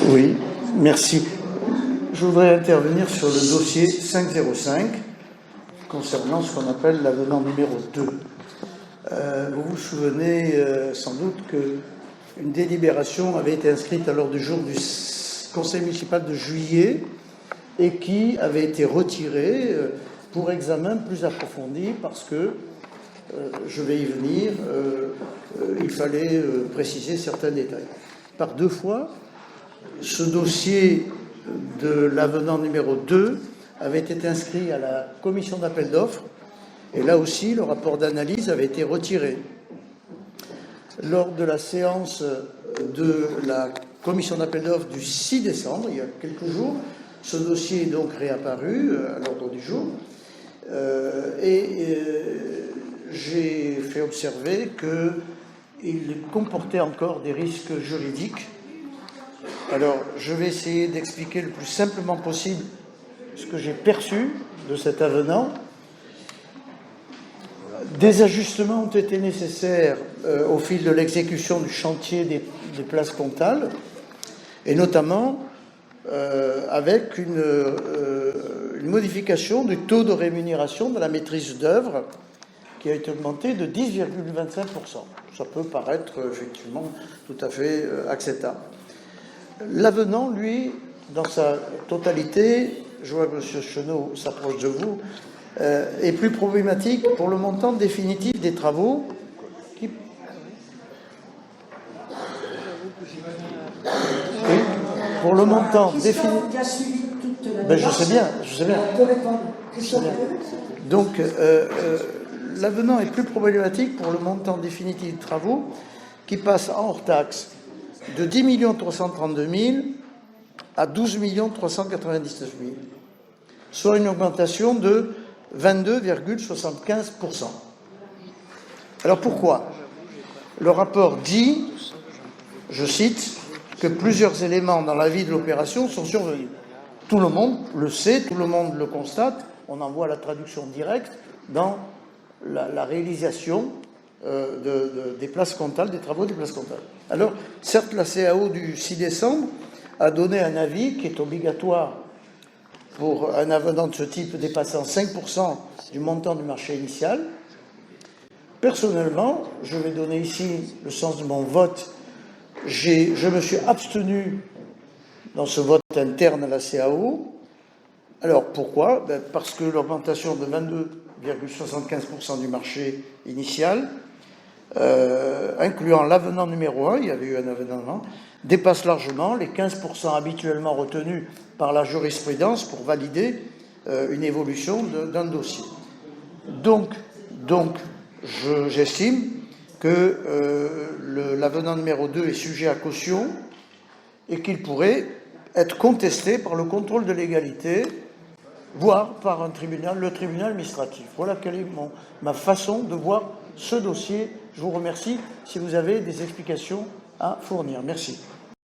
Oui, merci. Je voudrais intervenir sur le dossier 505 concernant ce qu'on appelle l'avenant numéro 2. Vous vous souvenez sans doute qu'une délibération avait été inscrite à l'ordre du jour du conseil municipal de juillet et qui avait été retirée pour examen plus approfondi parce que, je vais y venir, il fallait préciser certains détails. Par deux fois, ce dossier de l'avenant numéro 2 avait été inscrit à la commission d'appel d'offres et là aussi le rapport d'analyse avait été retiré. Lors de la séance de la commission d'appel d'offres du 6 décembre, il y a quelques jours, ce dossier est donc réapparu à l'ordre du jour j'ai fait observer qu'il comportait encore des risques juridiques. Alors, je vais essayer d'expliquer le plus simplement possible ce que j'ai perçu de cet avenant. Des ajustements ont été nécessaires au fil de l'exécution du chantier des places comptables, et notamment avec une modification du taux de rémunération de la maîtrise d'œuvre qui a été augmenté de 10,25%. Ça peut paraître effectivement tout à fait acceptable. L'avenant, lui, dans sa totalité, je vois que M. Chenot s'approche de vous, est plus problématique pour le montant définitif des travaux qui... Oui, pour le montant définitif... Ben, je sais bien. Donc, l'avenant est plus problématique pour le montant définitif des travaux qui passe en hors taxe de 10 332 000 à 12 399 000, soit une augmentation de 22,75%. Alors pourquoi? Le rapport dit, je cite, que plusieurs éléments dans la vie de l'opération sont survenus. Tout le monde le sait, tout le monde le constate, on en voit la traduction directe dans la réalisation des places comptables, des travaux des places comptables. Alors, certes, la CAO du 6 décembre a donné un avis qui est obligatoire pour un avenant de ce type dépassant 5% du montant du marché initial. Personnellement, je vais donner ici le sens de mon vote. Je me suis abstenu dans ce vote interne à la CAO. Alors, pourquoi? Parce que l'augmentation de 22,75% du marché initial, incluant l'avenant numéro 1, il y avait eu un avenant, dépasse largement les 15% habituellement retenus par la jurisprudence pour valider une évolution d'un dossier. Donc j'estime que l'avenant numéro 2 est sujet à caution et qu'il pourrait être contesté par le contrôle de légalité, voire par un tribunal, le tribunal administratif. Voilà quelle est ma façon de voir ce dossier. Je vous remercie si vous avez des explications à fournir. Merci.